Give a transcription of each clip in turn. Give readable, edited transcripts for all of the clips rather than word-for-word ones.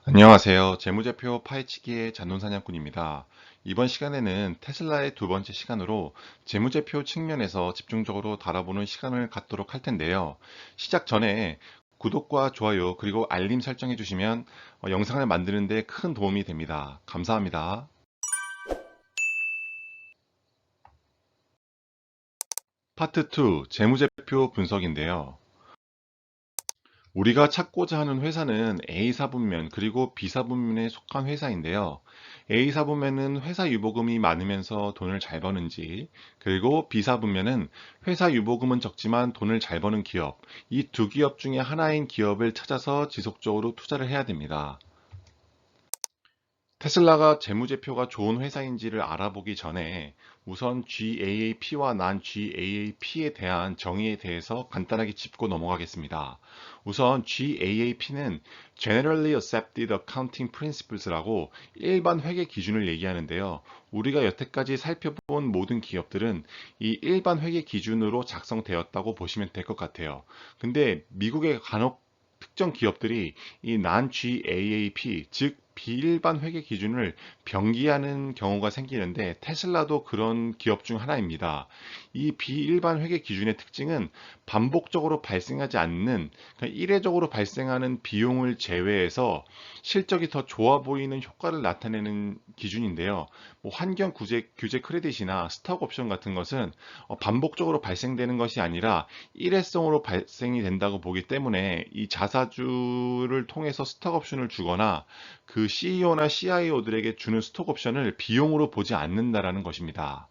안녕하세요. 재무제표 파헤치기의 잔돈사냥꾼입니다. 이번 시간에는 테슬라의 두 번째 시간으로 재무제표 측면에서 집중적으로 달아보는 시간을 갖도록 할 텐데요. 시작 전에 구독과 좋아요 그리고 알림 설정해 주시면 영상을 만드는 데 큰 도움이 됩니다. 감사합니다. 파트 2 재무제표 분석인데요. 우리가 찾고자 하는 회사는 A사분면 그리고 B사분면에 속한 회사인데요. A사분면은 회사 유보금이 많으면서 돈을 잘 버는지, 그리고 B사분면은 회사 유보금은 적지만 돈을 잘 버는 기업, 이 두 기업 중에 하나인 기업을 찾아서 지속적으로 투자를 해야 됩니다. 테슬라가 재무제표가 좋은 회사인지를 알아보기 전에 우선 GAAP와 non-GAAP에 대한 정의에 대해서 간단하게 짚고 넘어가겠습니다. 우선 GAAP는 Generally Accepted Accounting Principles라고 일반 회계 기준을 얘기하는데요. 우리가 여태까지 살펴본 모든 기업들은 이 일반 회계 기준으로 작성되었다고 보시면 될 것 같아요. 근데 미국의 간혹 특정 기업들이 이 non-GAAP, 즉 비일반 회계 기준을 병기하는 경우가 생기는데 테슬라도 그런 기업 중 하나입니다. 이 비일반 회계 기준의 특징은 반복적으로 발생하지 않는, 그러니까 일회적으로 발생하는 비용을 제외해서 실적이 더 좋아 보이는 효과를 나타내는 기준인데요. 뭐 환경 규제 크레딧이나 스톡 옵션 같은 것은 반복적으로 발생되는 것이 아니라 일회성으로 발생이 된다고 보기 때문에 이 자사주를 통해서 스톡 옵션을 주거나 그 CEO나 CIO들에게 주는 스톡 옵션을 비용으로 보지 않는다라는 것입니다.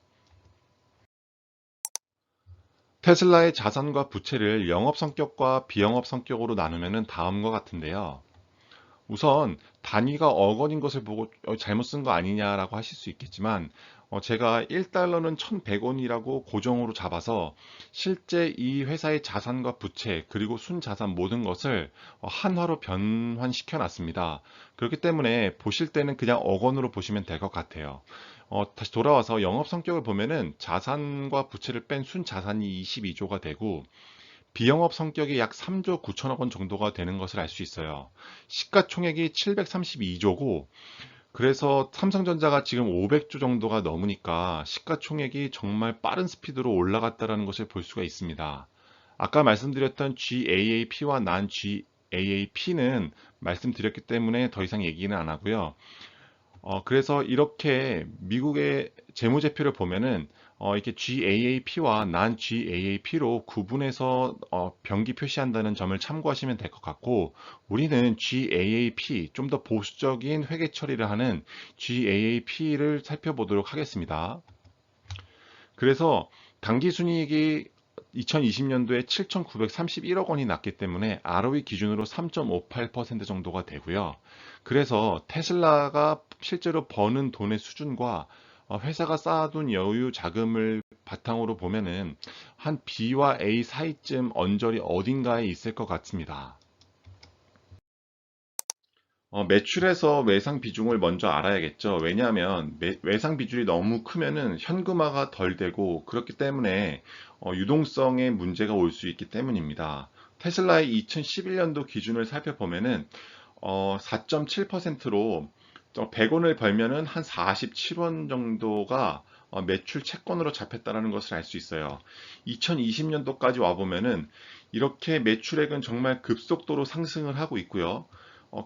테슬라의 자산과 부채를 영업 성격과 비영업 성격으로 나누면 다음과 같은데요. 우선 단위가 억 원인 것을 보고 잘못 쓴 거 아니냐라고 하실 수 있겠지만 제가 1달러는 1,100원이라고 고정으로 잡아서 실제 이 회사의 자산과 부채 그리고 순자산 모든 것을 한화로 변환시켜 놨습니다. 그렇기 때문에 보실 때는 그냥 억 원으로 보시면 될 것 같아요. 다시 돌아와서 영업 성격을 보면은 자산과 부채를 뺀 순자산이 22조가 되고 비영업 성격이 약 3조 9천억 원 정도가 되는 것을 알 수 있어요. 시가총액이 732조고, 그래서 삼성전자가 지금 500조 정도가 넘으니까 시가총액이 정말 빠른 스피드로 올라갔다는 것을 볼 수가 있습니다. 아까 말씀드렸던 GAAP와 non-GAAP는 말씀드렸기 때문에 더 이상 얘기는 안 하고요. 그래서 이렇게 미국의 재무제표를 보면은 이렇게 GAAP와 non-GAAP로 구분해서 병기 표시한다는 점을 참고하시면 될 것 같고, 우리는 GAAP, 좀 더 보수적인 회계 처리를 하는 GAAP를 살펴보도록 하겠습니다. 그래서 당기순이익이 2020년도에 7,931억 원이 났기 때문에 ROE 기준으로 3.58% 정도가 되고요. 그래서 테슬라가 실제로 버는 돈의 수준과 회사가 쌓아둔 여유 자금을 바탕으로 보면은 한 B와 A 사이쯤 언저리 어딘가에 있을 것 같습니다. 매출에서 외상 비중을 먼저 알아야겠죠. 왜냐하면 외상 비중이 너무 크면은 현금화가 덜 되고 그렇기 때문에 유동성에 문제가 올 수 있기 때문입니다. 테슬라의 2011년도 기준을 살펴보면은 4.7%로 100원을 벌면은 한 47원 정도가 매출 채권으로 잡혔다는 것을 알 수 있어요. 2020년도까지 와보면은 이렇게 매출액은 정말 급속도로 상승을 하고 있고요.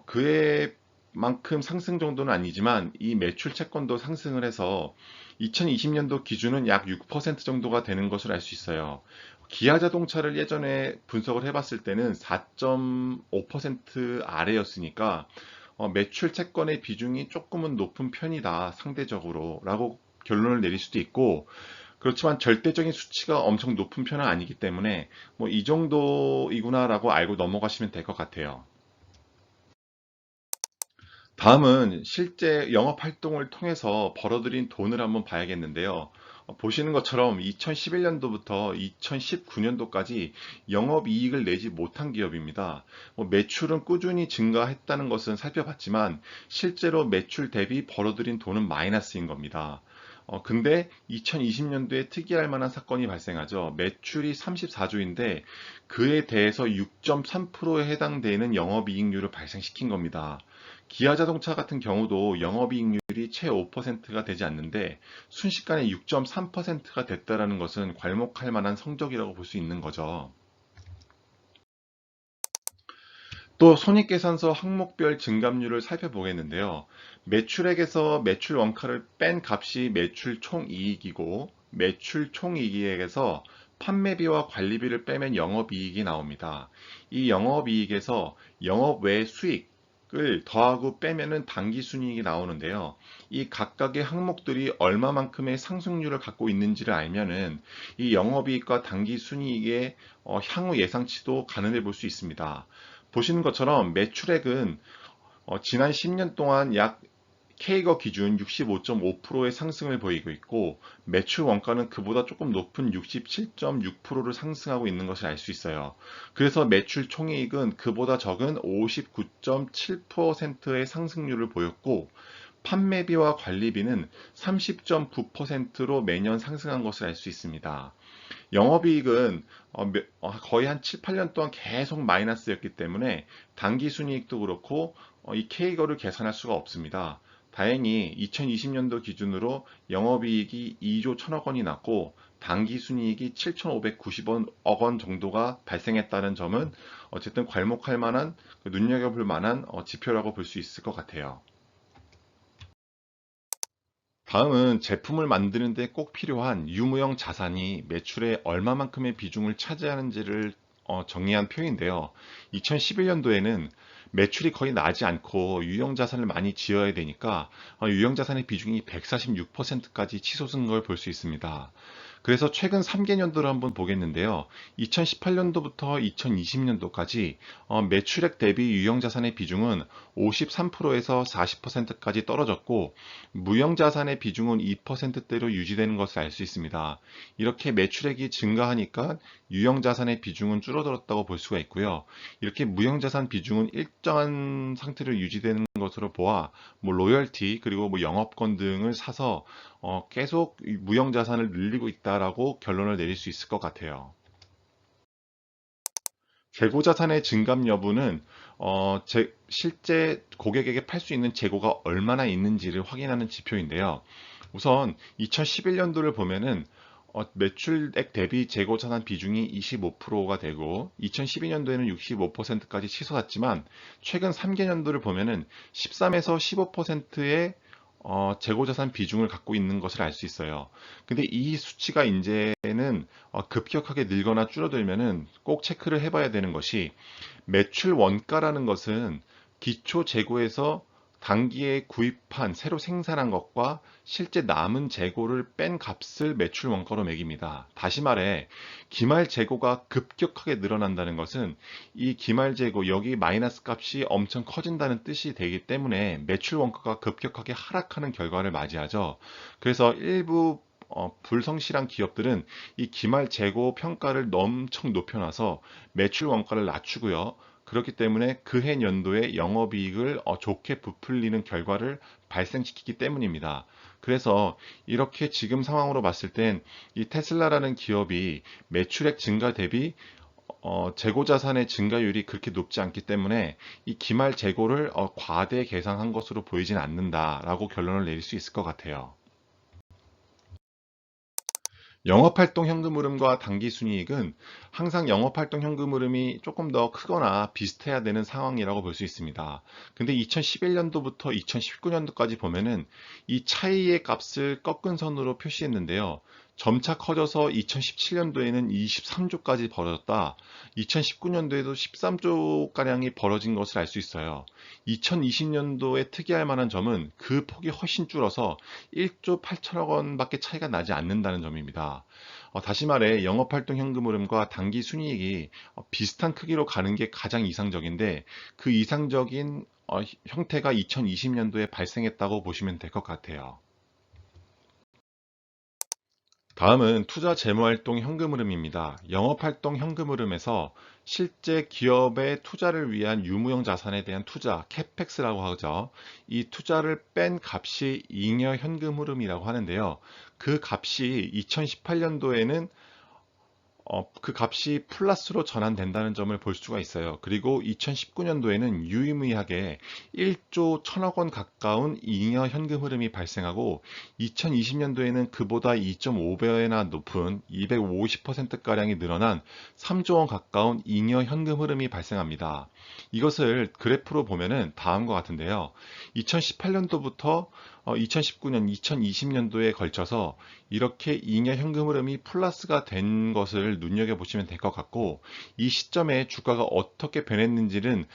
그에 만큼 상승 정도는 아니지만 이 매출 채권도 상승을 해서 2020년도 기준은 약 6% 정도가 되는 것을 알 수 있어요. 기아 자동차를 예전에 분석을 해봤을 때는 4.5% 아래였으니까 매출 채권의 비중이 조금은 높은 편이다 상대적으로 라고 결론을 내릴 수도 있고, 그렇지만 절대적인 수치가 엄청 높은 편은 아니기 때문에 뭐 이 정도이구나라고 알고 넘어가시면 될 것 같아요. 다음은 실제 영업 활동을 통해서 벌어들인 돈을 한번 봐야겠는데요. 보시는 것처럼 2011년도부터 2019년도까지 영업이익을 내지 못한 기업입니다. 매출은 꾸준히 증가했다는 것은 살펴봤지만 실제로 매출 대비 벌어들인 돈은 마이너스인 겁니다. 근데 2020년도에 특이할 만한 사건이 발생하죠. 매출이 34조인데 그에 대해서 6.3%에 해당되는 영업이익률을 발생시킨 겁니다. 기아 자동차 같은 경우도 영업이익률이 채 5%가 되지 않는데 순식간에 6.3%가 됐다는 것은 괄목할 만한 성적이라고 볼 수 있는 거죠. 또 손익계산서 항목별 증감률을 살펴보겠는데요. 매출액에서 매출 원가를 뺀 값이 매출 총이익이고 매출 총이익에서 판매비와 관리비를 빼면 영업이익이 나옵니다. 이 영업이익에서 영업 외 수익을 더하고 빼면은 당기순이익이 나오는데요. 이 각각의 항목들이 얼마만큼의 상승률을 갖고 있는지를 알면은 이 영업이익과 당기순이익의 향후 예상치도 가늠해 볼 수 있습니다. 보시는 것처럼 매출액은 지난 10년 동안 약 K거 기준 65.5%의 상승을 보이고 있고 매출 원가는 그보다 조금 높은 67.6%를 상승하고 있는 것을 알 수 있어요. 그래서 매출 총이익은 그보다 적은 59.7%의 상승률을 보였고 판매비와 관리비는 30.9%로 매년 상승한 것을 알 수 있습니다. 영업이익은 거의 한 7, 8년 동안 계속 마이너스였기 때문에 당기순이익도 그렇고 이 K거를 계산할 수가 없습니다. 다행히 2020년도 기준으로 영업이익이 2조 1천억 원이 났고 당기순이익이 7,590억 원 정도가 발생했다는 점은 어쨌든 괄목할 만한 눈여겨볼 만한 지표라고 볼 수 있을 것 같아요. 다음은 제품을 만드는 데 꼭 필요한 유무형 자산이 매출의 얼마만큼의 비중을 차지하는지를 정의한 표인데요. 2011년도에는 매출이 거의 나지 않고 유형 자산을 많이 지어야 되니까 유형 자산의 비중이 146%까지 치솟은 걸 볼 수 있습니다. 그래서 최근 3개년도를 한번 보겠는데요. 2018년도부터 2020년도까지 매출액 대비 유형자산의 비중은 53%에서 40%까지 떨어졌고 무형자산의 비중은 2%대로 유지되는 것을 알 수 있습니다. 이렇게 매출액이 증가하니까 유형자산의 비중은 줄어들었다고 볼 수가 있고요. 이렇게 무형자산 비중은 일정한 상태로 유지되는 것으로 보아 로열티 그리고 영업권 등을 사서 계속 무형자산을 늘리고 있다라고 결론을 내릴 수 있을 것 같아요. 재고자산의 증감 여부는 실제 고객에게 팔 수 있는 재고가 얼마나 있는지를 확인하는 지표인데요. 우선 2011년도를 보면은 매출액 대비 재고자산 비중이 25%가 되고 2012년도에는 65%까지 치솟았지만 최근 3개년도를 보면은 13에서 15%의 재고자산 비중을 갖고 있는 것을 알 수 있어요. 근데 이 수치가 이제는 급격하게 늘거나 줄어들면은 꼭 체크를 해봐야 되는 것이 매출 원가라는 것은 기초 재고에서 단기에 구입한 새로 생산한 것과 실제 남은 재고를 뺀 값을 매출 원가로 매깁니다. 다시 말해 기말 재고가 급격하게 늘어난다는 것은 이 기말 재고 여기 마이너스 값이 엄청 커진다는 뜻이 되기 때문에 매출 원가가 급격하게 하락하는 결과를 맞이하죠. 그래서 일부 불성실한 기업들은 이 기말 재고 평가를 엄청 높여놔서 매출 원가를 낮추고요. 그렇기 때문에 그해 연도에 영업이익을 좋게 부풀리는 결과를 발생시키기 때문입니다. 그래서 이렇게 지금 상황으로 봤을 땐 이 테슬라라는 기업이 매출액 증가 대비 재고 자산의 증가율이 그렇게 높지 않기 때문에 이 기말 재고를 과대 계상한 것으로 보이진 않는다라고 결론을 내릴 수 있을 것 같아요. 영업활동 현금 흐름과 당기순이익은 항상 영업활동 현금 흐름이 조금 더 크거나 비슷해야 되는 상황이라고 볼 수 있습니다. 근데 2011년도부터 2019년도까지 보면은 이 차이의 값을 꺾은 선으로 표시했는데요. 점차 커져서 2017년도에는 23조까지 벌어졌다. 2019년도에도 13조가량이 벌어진 것을 알 수 있어요. 2020년도에 특이할 만한 점은 그 폭이 훨씬 줄어서 1조 8천억 원밖에 차이가 나지 않는다는 점입니다. 다시 말해 영업활동 현금 흐름과 당기 순이익이 비슷한 크기로 가는 게 가장 이상적인데 그 이상적인 형태가 2020년도에 발생했다고 보시면 될 것 같아요. 다음은 투자 재무활동 현금 흐름입니다. 영업활동 현금 흐름에서 실제 기업의 투자를 위한 유무형 자산에 대한 투자, 캐펙스라고 하죠. 이 투자를 뺀 값이 잉여 현금 흐름이라고 하는데요. 그 값이 2018년도에는 그 값이 플러스로 전환된다는 점을 볼 수가 있어요. 그리고 2019년도에는 유의미하게 1조 1천억 원 가까운 잉여 현금 흐름이 발생하고 2020년도에는 그보다 2.5배나 높은 250%가량이 늘어난 3조 원 가까운 잉여 현금 흐름이 발생합니다. 이것을 그래프로 보면은 다음과 같은데요. 2018년도부터 2019년, 2020년도에 걸쳐서 이렇게 잉여 현금 흐름이 플러스가 된 것을 눈여겨보시면 될 것 같고, 이 시점에 주가가 어떻게 변했는지는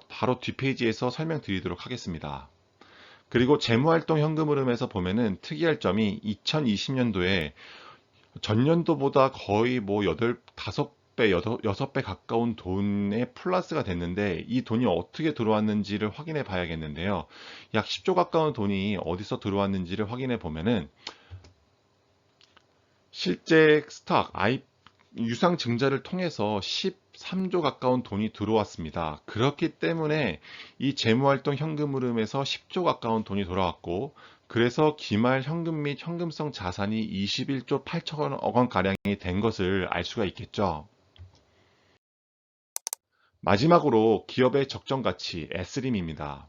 바로 뒷페이지에서 설명드리도록 하겠습니다. 그리고 재무활동 현금 흐름에서 보면은 특이할 점이 2020년도에 전년도보다 거의 뭐 5배, 6배 가까운 돈의 플러스가 됐는데 이 돈이 어떻게 들어왔는지를 확인해 봐야겠는데요. 약 10조 가까운 돈이 어디서 들어왔는지를 확인해 보면은 실제 스탁, 유상증자를 통해서 13조 가까운 돈이 들어왔습니다. 그렇기 때문에 이 재무활동 현금 흐름에서 10조 가까운 돈이 돌아왔고, 그래서 기말 현금 및 현금성 자산이 21조 8천억 원 가량이 된 것을 알 수가 있겠죠. 마지막으로 기업의 적정 가치 S림입니다.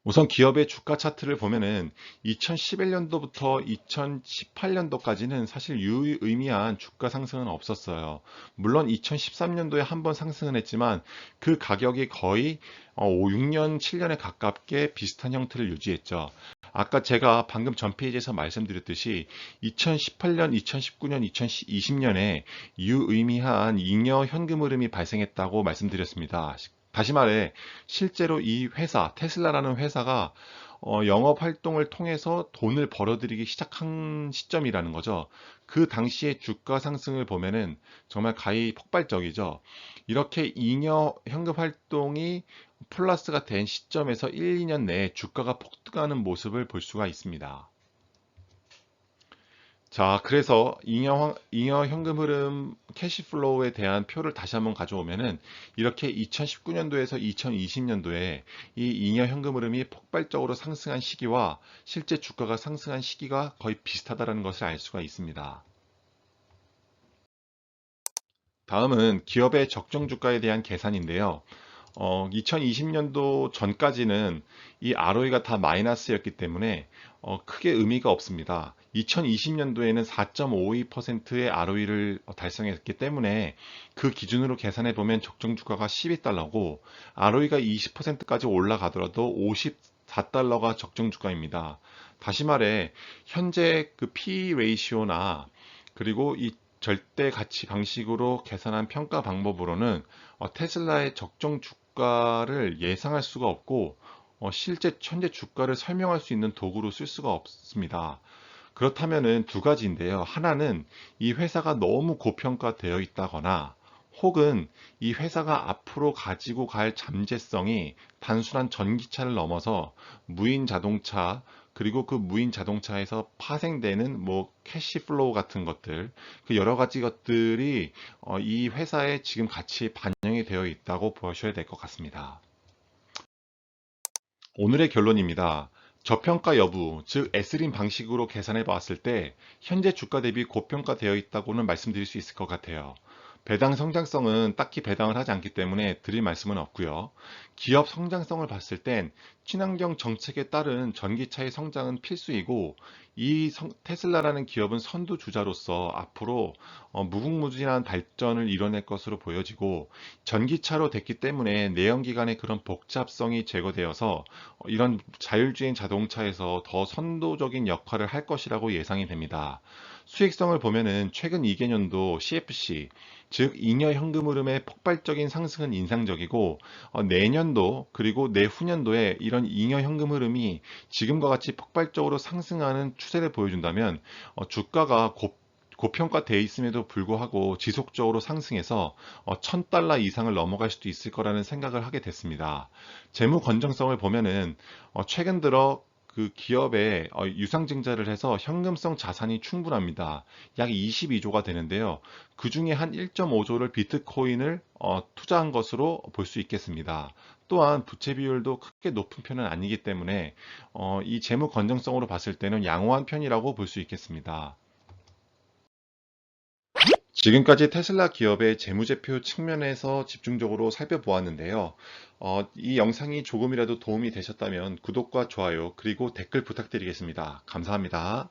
우선 기업의 주가 차트를 보면은 2011년도부터 2018년도까지는 사실 유의미한 주가 상승은 없었어요. 물론 2013년도에 한번 상승은 했지만 그 가격이 거의 6년, 7년에 가깝게 비슷한 형태를 유지했죠. 아까 제가 방금 전 페이지에서 말씀드렸듯이 2018년, 2019년, 2020년에 유의미한 잉여 현금 흐름이 발생했다고 말씀드렸습니다. 다시 말해, 실제로 이 회사, 테슬라라는 회사가 영업 활동을 통해서 돈을 벌어들이기 시작한 시점이라는 거죠. 그 당시의 주가 상승을 보면은 정말 가히 폭발적이죠. 이렇게 잉여 현금 활동이 플러스가 된 시점에서 1, 2년 내에 주가가 폭등하는 모습을 볼 수가 있습니다. 자, 그래서 잉여 현금 흐름 캐시플로우에 대한 표를 다시 한번 가져오면은 이렇게 2019년도에서 2020년도에 이 잉여 현금 흐름이 폭발적으로 상승한 시기와 실제 주가가 상승한 시기가 거의 비슷하다는 것을 알 수가 있습니다. 다음은 기업의 적정 주가에 대한 계산인데요. 2020년도 전까지는 이 ROE가 다 마이너스였기 때문에 크게 의미가 없습니다. 2020년도에는 4.52%의 ROE를 달성했기 때문에 그 기준으로 계산해 보면 적정 주가가 12달러고 ROE가 20%까지 올라가더라도 54달러가 적정 주가입니다. 다시 말해 현재 그 P 레이시오나 그리고 이 절대 가치 방식으로 계산한 평가 방법으로는 테슬라의 적정 주가를 예상할 수가 없고 실제 현재 주가를 설명할 수 있는 도구로 쓸 수가 없습니다. 그렇다면은 두 가지인데요. 하나는 이 회사가 너무 고평가되어 있다거나 혹은 이 회사가 앞으로 가지고 갈 잠재성이 단순한 전기차를 넘어서 무인 자동차 그리고 그 무인 자동차에서 파생되는 뭐 캐시플로우 같은 것들 그 여러 가지 것들이 이 회사의 지금 가치에 반영이 되어 있다고 보셔야 될 것 같습니다. 오늘의 결론입니다. 저평가 여부, 즉 S림 방식으로 계산해 봤을 때 현재 주가 대비 고평가되어 있다고는 말씀드릴 수 있을 것 같아요. 배당 성장성은 딱히 배당을 하지 않기 때문에 드릴 말씀은 없고요. 기업 성장성을 봤을 땐 친환경 정책에 따른 전기차의 성장은 필수이고 테슬라라는 기업은 선두주자로서 앞으로 무궁무진한 발전을 이뤄낼 것으로 보여지고 전기차로 됐기 때문에 내연기관의 그런 복잡성이 제거되어서 이런 자율주행 자동차에서 더 선도적인 역할을 할 것이라고 예상이 됩니다. 수익성을 보면은 최근 2개년도 CFC, 즉 잉여 현금 흐름의 폭발적인 상승은 인상적이고 내년도 그리고 내후년도에 이런 잉여 현금 흐름이 지금과 같이 폭발적으로 상승하는 추세를 보여준다면 주가가 고평가되어 있음에도 불구하고 지속적으로 상승해서 1000달러 이상을 넘어갈 수도 있을 거라는 생각을 하게 됐습니다. 재무 건전성을 보면은 최근 들어 그 기업에 유상증자를 해서 현금성 자산이 충분합니다. 약 22조가 되는데요. 그 중에 한 1.5조를 비트코인을 투자한 것으로 볼 수 있겠습니다. 또한 부채 비율도 크게 높은 편은 아니기 때문에 이 재무 건전성으로 봤을 때는 양호한 편이라고 볼 수 있겠습니다. 지금까지 테슬라 기업의 재무제표 측면에서 집중적으로 살펴보았는데요. 이 영상이 조금이라도 도움이 되셨다면 구독과 좋아요, 그리고 댓글 부탁드리겠습니다. 감사합니다.